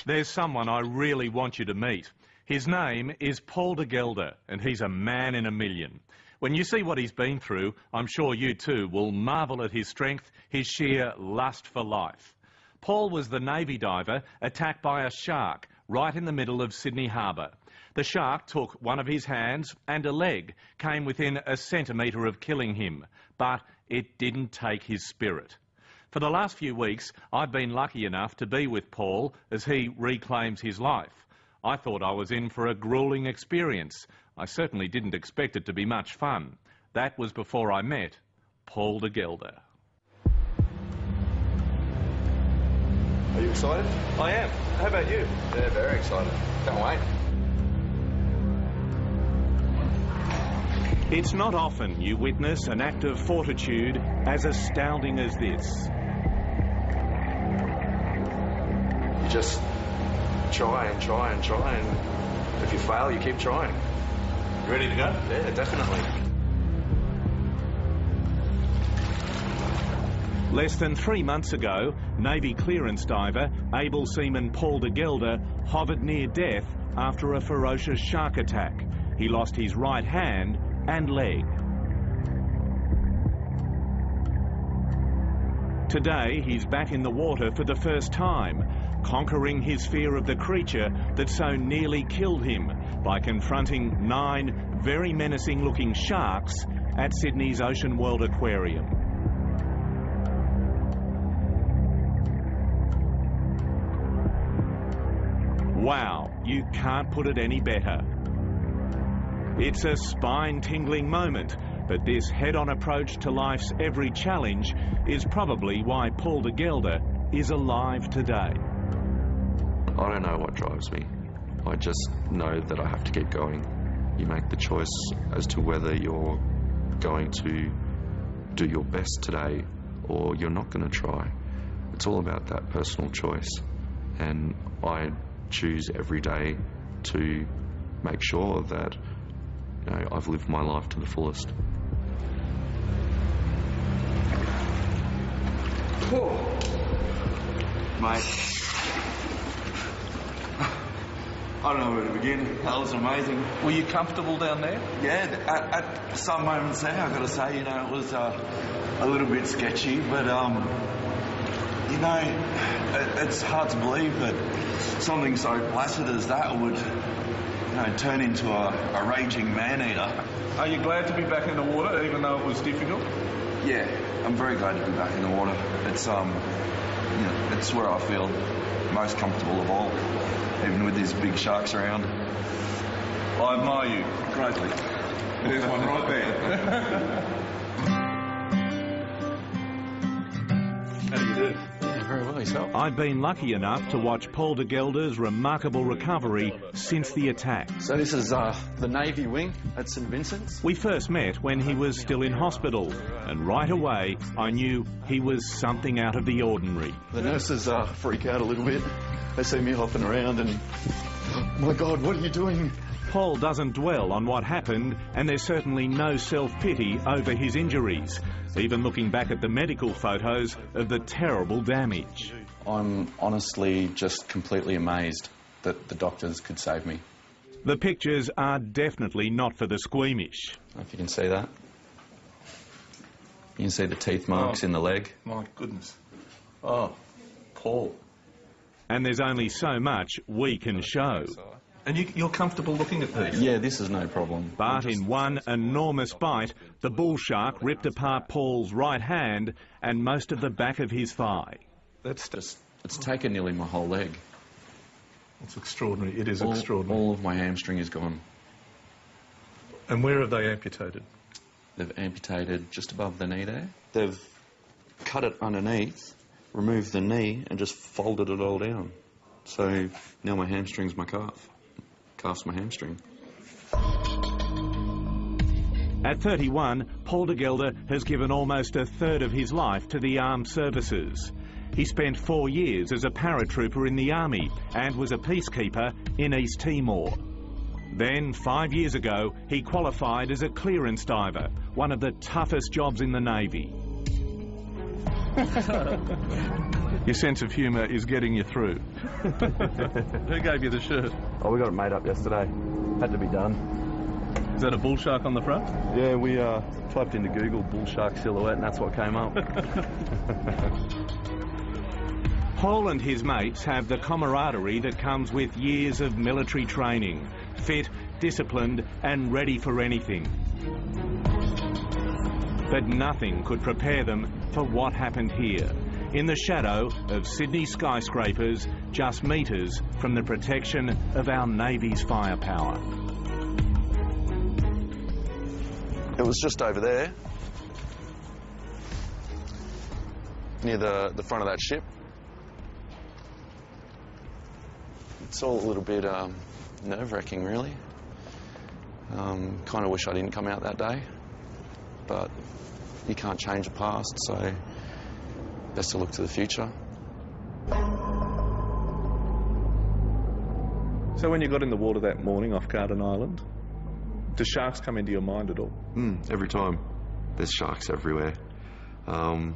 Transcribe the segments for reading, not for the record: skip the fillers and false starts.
There's someone I really want you to meet. His name is Paul de Gelder, and he's a man in a million. When you see what he's been through, I'm sure you too will marvel at his strength, his sheer lust for life. Paul was the Navy diver attacked by a shark right in the middle of Sydney Harbour. The shark took one of his hands and a leg, came within a centimetre of killing him, but it didn't take his spirit. For the last few weeks, I've been lucky enough to be with Paul as he reclaims his life. I thought I was in for a gruelling experience. I certainly didn't expect it to be much fun. That was before I met Paul de Gelder. Are you excited? I am. How about you? Yeah, very excited. Can't wait. It's not often you witness an act of fortitude as astounding as this. You just try and try and try, and if you fail, you keep trying. You ready to go? Yeah, definitely. Less than 3 months ago, Navy clearance diver able seaman Paul de Gelder hovered near death after a ferocious shark attack. He lost his right hand and leg. Today, he's back in the water for the first time, conquering his fear of the creature that so nearly killed him by confronting 9 very menacing-looking sharks at Sydney's Ocean World Aquarium. Wow, you can't put it any better. It's a spine-tingling moment, but this head-on approach to life's every challenge is probably why Paul de Gelder is alive today. I don't know what drives me. I just know that I have to keep going. You make the choice as to whether you're going to do your best today or you're not going to try. It's all about that personal choice. And I choose every day to make sure that I've lived my life to the fullest. Whoa. Mate. I don't know where to begin. That was amazing. Were you comfortable down there? Yeah, at some moments there, I've got to say, it was a little bit sketchy, but, it's hard to believe that something so placid as that would, turn into a raging man-eater. Are you glad to be back in the water, even though it was difficult? Yeah, I'm very glad to be back in the water. It's, it's where I feel most comfortable of all, even with these big sharks around. I admire you greatly. There's one right there. How do you do? Yeah, very well, yourself. I've been lucky enough to watch Paul de Gelder's remarkable recovery since the attack. So this is the Navy wing at St Vincent's. We first met when he was still in hospital, and right away I knew he was something out of the ordinary. The nurses freak out a little bit. They see me hopping around and, oh my God, what are you doing? Paul doesn't dwell on what happened, and there's certainly no self-pity over his injuries, even looking back at the medical photos of the terrible damage. I'm honestly just completely amazed that the doctors could save me. The pictures are definitely not for the squeamish. I don't know if you can see that. You can see the teeth marks in the leg. My goodness. Oh, Paul. And there's only so much we can show. And you're comfortable looking at these? Yeah, this is no problem. But in one enormous bite, the bull shark ripped apart Paul's right hand and most of the back of his thigh. That's just... It's taken nearly my whole leg. It's extraordinary. It is extraordinary. All of my hamstring is gone. And where have they amputated? They've amputated just above the knee there. They've cut it underneath, removed the knee and just folded it all down. So now my hamstring's my calf. Calf's my hamstring. At 31, Paul de Gelder has given almost a third of his life to the armed services. He spent 4 years as a paratrooper in the army and was a peacekeeper in East Timor. Then, 5 years ago, he qualified as a clearance diver, one of the toughest jobs in the Navy. Your sense of humour is getting you through. Who gave you the shirt? Oh, we got it made up yesterday. Had to be done. Is that a bull shark on the front? Yeah, we typed into Google bull shark silhouette and that's what came up. Paul and his mates have the camaraderie that comes with years of military training. Fit, disciplined and ready for anything. But nothing could prepare them for what happened here, in the shadow of Sydney skyscrapers, just metres from the protection of our Navy's firepower. It was just over there, near the front of that ship. It's all a little bit nerve-wracking, really. Kind of wish I didn't come out that day, but you can't change the past, so best to look to the future. So when you got in the water that morning off Garden Island, do sharks come into your mind at all? Every time. There's sharks everywhere. You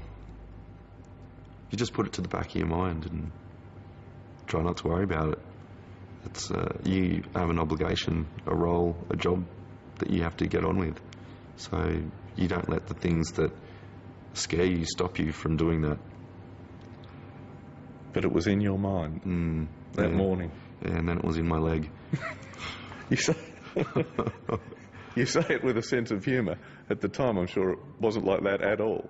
just put it to the back of your mind and try not to worry about it. It's you have an obligation, a role, a job that you have to get on with. So you don't let the things that scare you stop you from doing that. But it was in your mind that morning. Yeah, and then it was in my leg. You say it with a sense of humour. At the time, I'm sure it wasn't like that at all.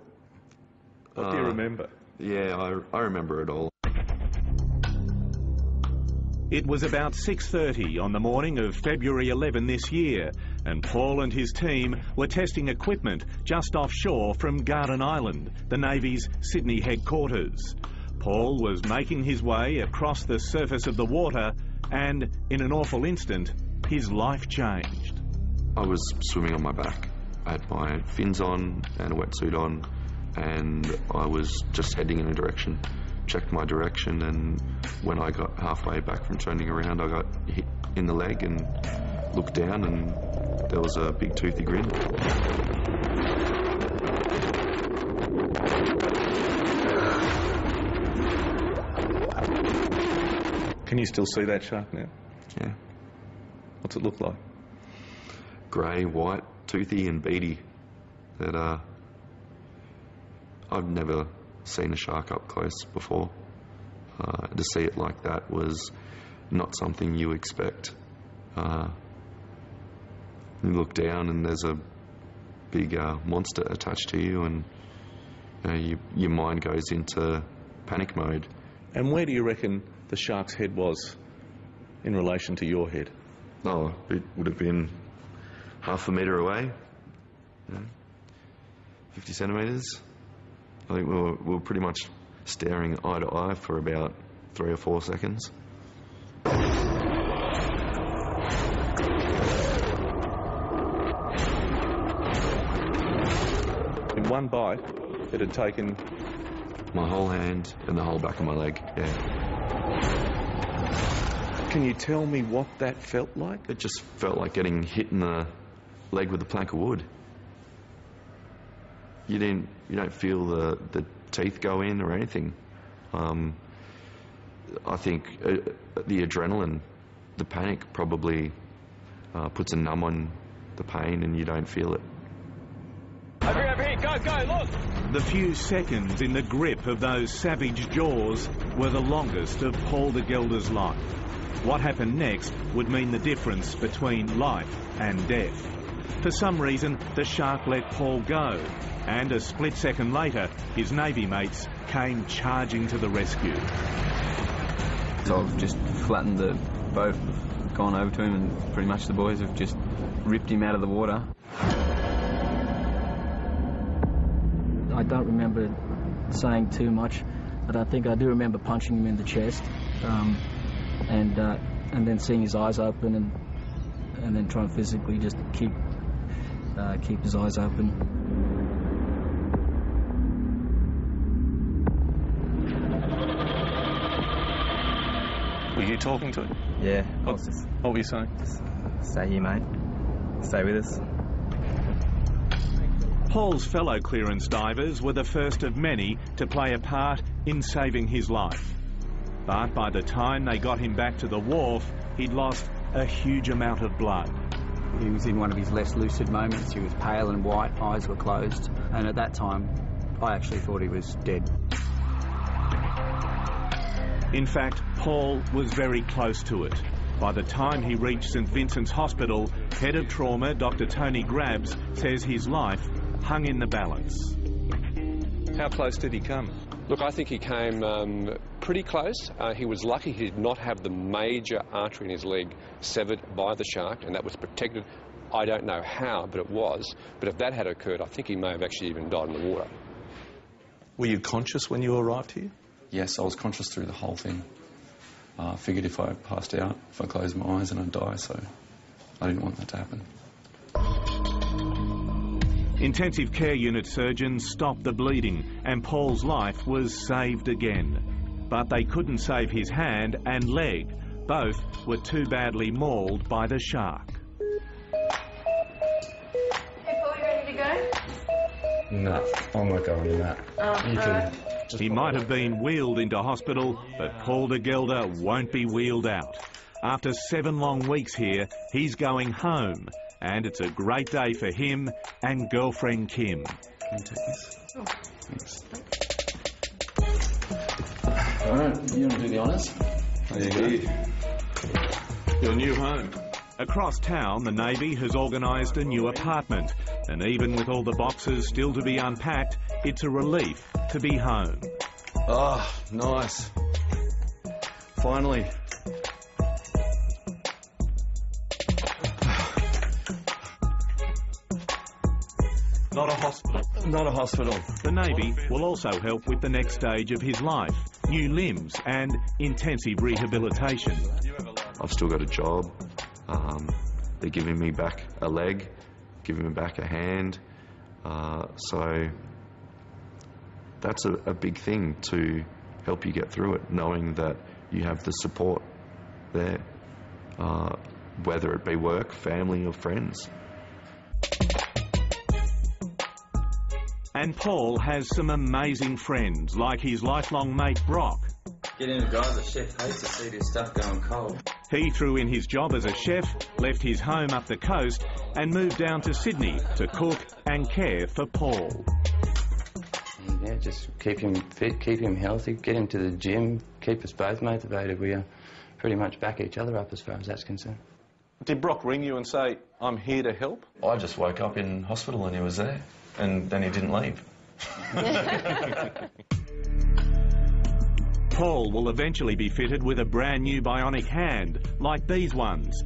What do you remember? Yeah, I remember it all. It was about 6:30 on the morning of February 11 this year, and Paul and his team were testing equipment just offshore from Garden Island, the Navy's Sydney headquarters. Paul was making his way across the surface of the water, and in an awful instant, his life changed. I was swimming on my back. I had my fins on and a wetsuit on, and I was just heading in a direction. Checked my direction, and when I got halfway back from turning around, I got hit in the leg and looked down, and there was a big toothy grin. Can you still see that shark now? Yeah. What's it look like? Grey, white, toothy and beady. That I've never seen a shark up close before. To see it like that was not something you expect. You look down and there's a big monster attached to you, and your mind goes into panic mode. And where do you reckon the shark's head was in relation to your head? Oh, it would have been half a metre away, 50 centimetres. I think we were pretty much staring eye to eye for about 3 or 4 seconds. In one bite, it had taken My whole hand and the whole back of my leg, yeah. Can you tell me what that felt like? It just felt like getting hit in the leg with a plank of wood. You don't feel the teeth go in or anything. I think the adrenaline, the panic probably puts a numb on the pain and you don't feel it. Over here, go, look! The few seconds in the grip of those savage jaws were the longest of Paul de Gelder's life. What happened next would mean the difference between life and death. For some reason, the shark let Paul go, and a split second later, his Navy mates came charging to the rescue. So I've just flattened the boat, gone over to him, and pretty much the boys have just ripped him out of the water. I don't remember saying too much, but I think I do remember punching him in the chest, and then seeing his eyes open, and then trying to physically just keep his eyes open. Were you talking to him? Yeah. What were you saying? Stay here, mate. Stay with us. Paul's fellow clearance divers were the first of many to play a part in saving his life. But by the time they got him back to the wharf, he'd lost a huge amount of blood. He was in one of his less lucid moments. He was pale and white, eyes were closed, and at that time I actually thought he was dead. In fact, Paul was very close to it. By the time he reached St Vincent's Hospital, head of trauma Dr Tony Grabs says his life hung in the balance. How close did he come? Look, I think he came pretty close. He was lucky he did not have the major artery in his leg severed by the shark, and that was protected. I don't know how, but it was. But if that had occurred, I think he may have actually even died in the water. Were you conscious when you arrived here? Yes, I was conscious through the whole thing. I figured if I passed out, if I closed my eyes, and I'd die, so I didn't want that to happen. Intensive care unit surgeons stopped the bleeding and Paul's life was saved again. But they couldn't save his hand and leg. Both were too badly mauled by the shark. Hey Paul, you ready to go? No, I'm not going in that. He might have been wheeled into hospital, but Paul de Gelder won't be wheeled out. After 7 long weeks here, he's going home. And it's a great day for him and girlfriend Kim. Can you take this? Oh. Thanks. Alright, you want to do the honours? There you go. Your new home. Across town, the Navy has organised a new apartment. And even with all the boxes still to be unpacked, it's a relief to be home. Oh, nice. Finally. Not a hospital. Not a hospital. The Navy will also help with the next stage of his life, new limbs and intensive rehabilitation. I've still got a job. They're giving me back a leg, giving me back a hand. So that's a big thing to help you get through it, knowing that you have the support there, whether it be work, family or friends. And Paul has some amazing friends, like his lifelong mate Brock. Get in, guys, the chef hates to see this stuff going cold. He threw in his job as a chef, left his home up the coast and moved down to Sydney to cook and care for Paul. Yeah, just keep him fit, keep him healthy, get him to the gym, keep us both motivated. We pretty much back each other up as far as that's concerned. Did Brock ring you and say, I'm here to help? I just woke up in hospital and he was there, and then he didn't leave. Paul will eventually be fitted with a brand new bionic hand, like these ones.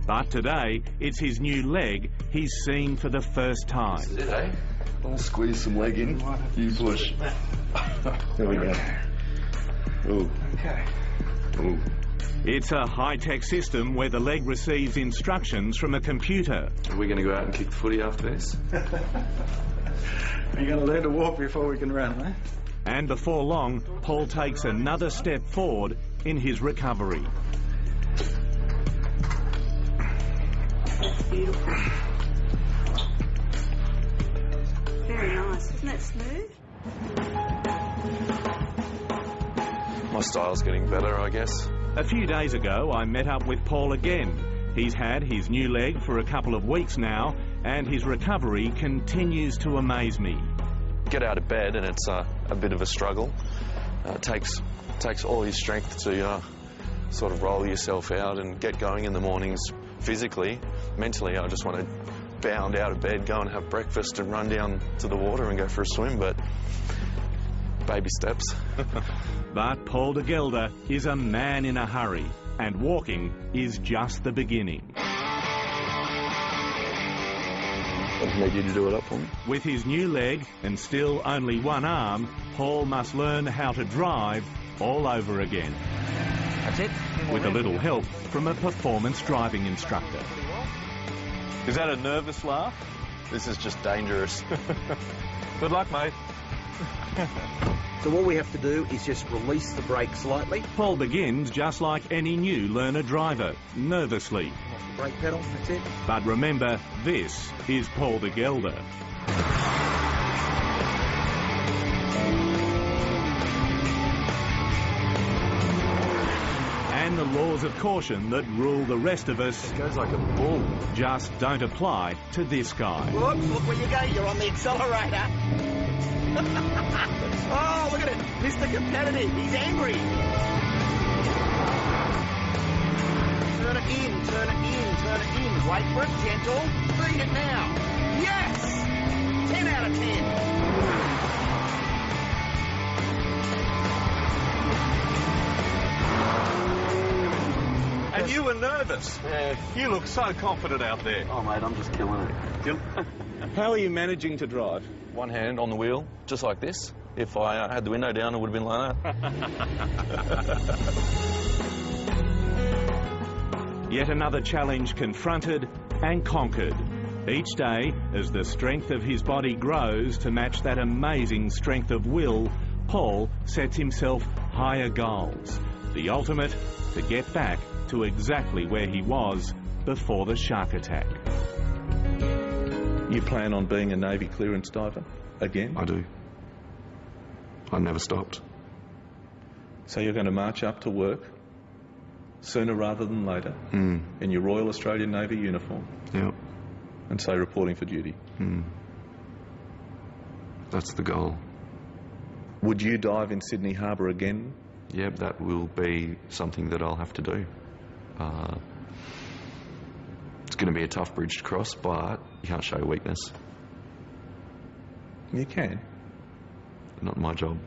But today, it's his new leg he's seen for the first time. This is it, eh? I'll squeeze some leg in. You push. There we go. Ooh. Okay. Ooh. It's a high-tech system where the leg receives instructions from a computer. Are we going to go out and kick the footy after this? You're going to learn to walk before we can run, eh? And before long, Paul takes another step forward in his recovery. That's beautiful. Very nice. Isn't that smooth? My style's getting better, I guess. A few days ago, I met up with Paul again. He's had his new leg for a couple of weeks now, and his recovery continues to amaze me. Get out of bed and it's a bit of a struggle. It takes all your strength to sort of roll yourself out and get going in the mornings physically. Mentally, I just want to bound out of bed, go and have breakfast and run down to the water and go for a swim, but baby steps. But Paul de Gelder is a man in a hurry, and walking is just the beginning. I just need you to do it up for me. With his new leg and still only one arm, Paul must learn how to drive all over again. That's it? With a little help from a performance driving instructor. Is that a nervous laugh? This is just dangerous. Good luck, mate. So all we have to do is just release the brake slightly. Paul begins just like any new learner driver, nervously. Off the brake pedal, that's it. But remember, this is Paul de Gelder. And the laws of caution that rule the rest of us, It goes like a bull. just don't apply to this guy. Whoops, look where you go, you're on the accelerator. Oh, look at it, Mr. Competitive, he's angry. Turn it in, turn it in, turn it in. Wait for it, gentle. Beat it now. Yes! 10 out of 10. And you were nervous. Yeah. You look so confident out there. Oh, mate, I'm just killing it. How are you managing to drive? One hand on the wheel, just like this. If I had the window down, it would have been like that. Yet another challenge confronted and conquered. Each day, as the strength of his body grows to match that amazing strength of will, Paul sets himself higher goals. The ultimate, to get back to exactly where he was before the shark attack. You plan on being a Navy clearance diver again? I do. I've never stopped. So you're going to march up to work sooner rather than later in your Royal Australian Navy uniform? Yep. And say reporting for duty? That's the goal. Would you dive in Sydney Harbour again? Yep, that will be something that I'll have to do. It's going to be a tough bridge to cross, but you can't show weakness. You can. Not my job.